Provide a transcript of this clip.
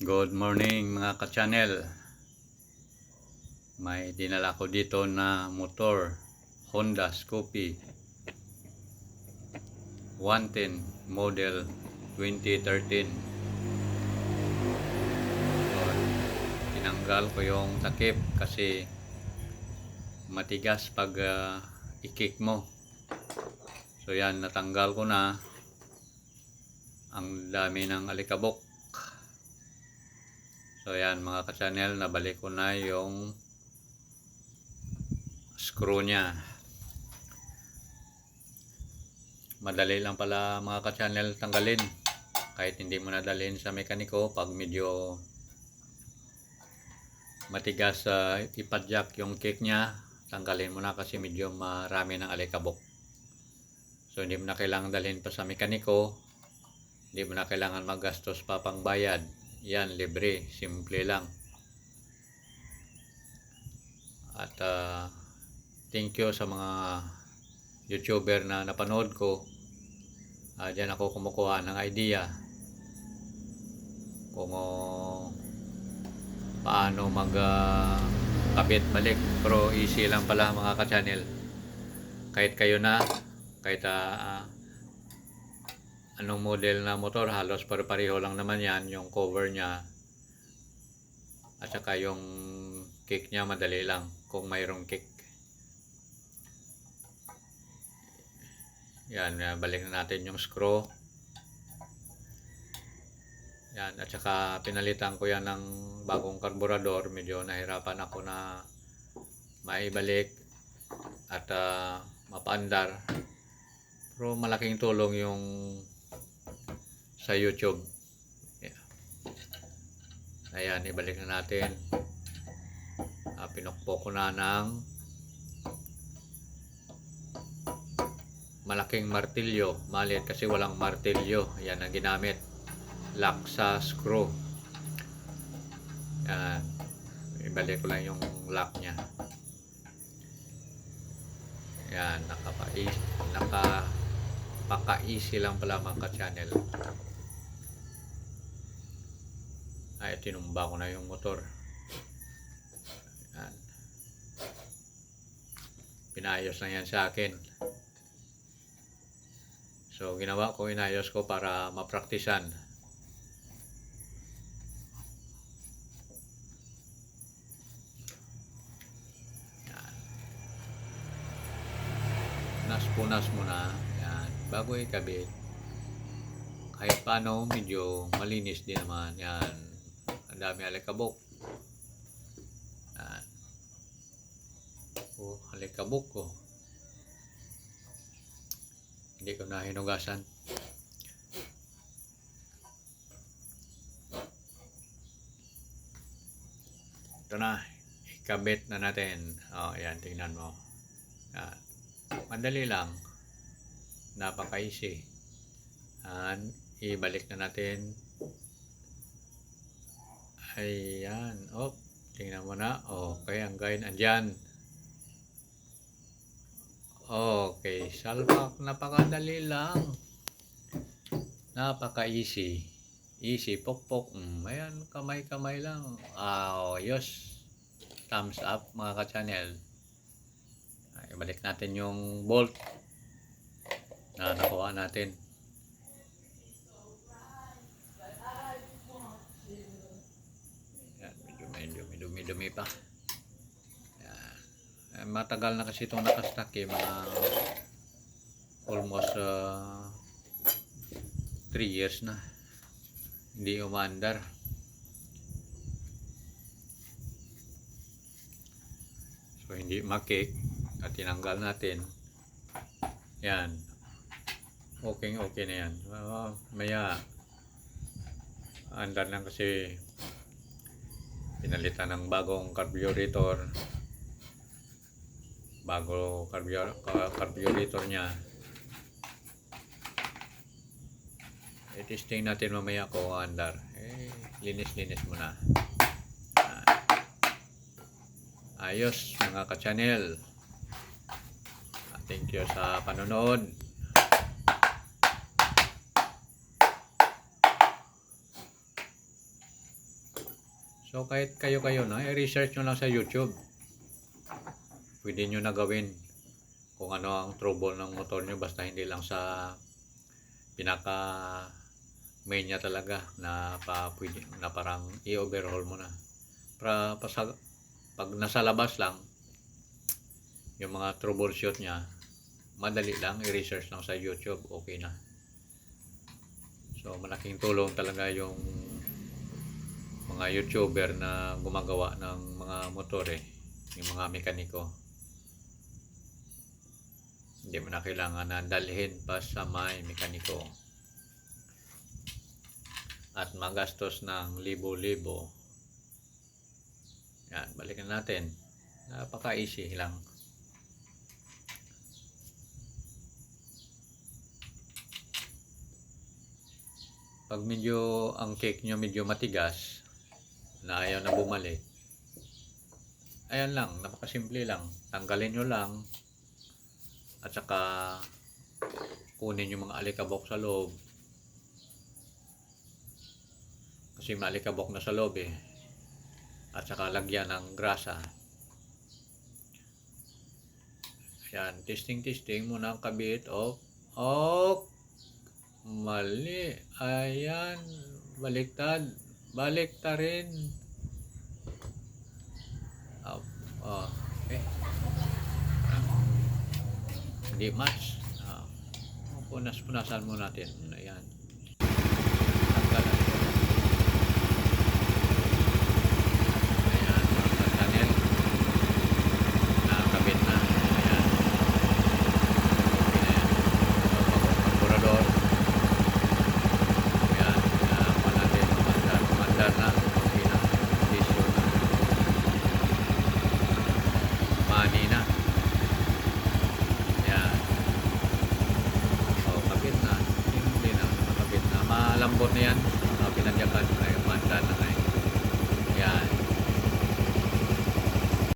Good morning mga ka-channel. May dinala ko dito na motor, Honda Scoopy 110 model 2013. So, tinanggal ko yung takip kasi matigas pag i-kick mo. So yan, natanggal ko na. Ang dami ng alikabok. So yan mga ka-channel, nabalik ko na yung screw nya. Madali lang pala mga ka-channel tanggalin. Kahit hindi mo nadalhin sa mekaniko, pag medyo matigas ipadyak yung kick nya, tanggalin mo na kasi medyo marami ng alikabok. So hindi mo na kailangan dalhin pa sa mekaniko. Hindi mo na kailangan maggastos pa pang bayad. Yan, libre, simple lang. At thank you sa mga YouTuber na napanood ko. Diyan ako kumukuha ng idea kung paano kabit balik. Pero easy lang pala mga ka-channel. Kahit kayo na, kahit anong model na motor, halos pare-pareho lang naman yan. Yung cover nya at saka yung kick nya, madali lang kung mayroong kick. Yan, balik na natin yung screw. Yan, at saka pinalitan ko yan ng bagong karburador. Medyo nahirapan ako na maibalik at mapaandar. Pero malaking tulong yung sa YouTube. Ayan, ibalik na natin. Pinukpok ko na ng malaking martilyo. Maliit kasi walang martilyo. Ayan ang ginamit. Lock sa screw. Ayan. Ibalik ko lang yung lock nya. Ayan, napaka-easy lang pala mga ka-channel. Ay, tinumba ko na yung motor. Ayan. Pinayos lang yan sa akin. So, inayos ko para mapraktisan. Ayan. Punas muna. Ayan. Bago ikabit. Kahit paano, medyo malinis din naman. Yan. Ang dami alikabok. Yan. Alikabok ko. Hindi ko na hinugasan. Ito na. Ikabit na natin. Yan. Tingnan mo. Yan. Madali lang. Napaka-easy. Yan. Ibalik na natin. Ayan. Tingnan mo na. Okay, ang guide andyan. Okay, salpak. Napakadali lang. Napaka-easy. Easy, pokpok. Ayan, kamay-kamay lang. Yes. Thumbs up mga ka-channel. Ibalik natin yung bolt na nakuha natin. May dumi pa. Yan. Matagal na kasi itong nakastack mga almost 3 years na hindi umaandar. So hindi makik at tinanggal natin. Yan, okay na yan. Maya andar lang kasi pinalitan ng bagong carburetor. Bago carburetor nya. Testing natin mamaya kung andar. Linis muna. Ayos mga ka-channel. Thank you sa panonood. So kahit kayo-kayo na, i-research nyo lang sa YouTube. Pwede nyo na gawin kung ano ang trouble ng motor nyo, basta hindi lang sa pinaka main niya talaga na pwede na parang i-overhaul mo na. Pag nasa labas lang yung mga troubleshoot niya, madali lang, i-research lang sa YouTube, okay na. So malaking tulong talaga yung mga YouTuber na gumagawa ng mga motor yung mga mekaniko. Hindi mo na kailangan na dalhin pa sa may mekaniko at magastos ng libo-libo. Yan, balikan natin. Napaka-easy lang. Pag medyo ang cake nyo medyo matigas na ayaw na bumalik, ayan lang, napakasimple lang. Tanggalin nyo lang at saka kunin yung mga alikabok sa loob. Kasi may alikabok na sa loob at saka lagyan ng grasa. Ayan, testing muna ang kabit. Mali. Ayan, baliktad. Baliktarin. Okay. Hindi match. Punas-punasan mo natin. Ayan. Tanggalan. Ayan, sa channel. Nakakabit na. Ayan. Okay na yan. Pagburador. Ayan. Pa natin. Kumandar na. Okay na. Tissue na. Mani na. Ayan. Kabit na. Hindi na. Kabit na. Malambot na yan. Pinadyakan. Manda na ngayon. Ayan.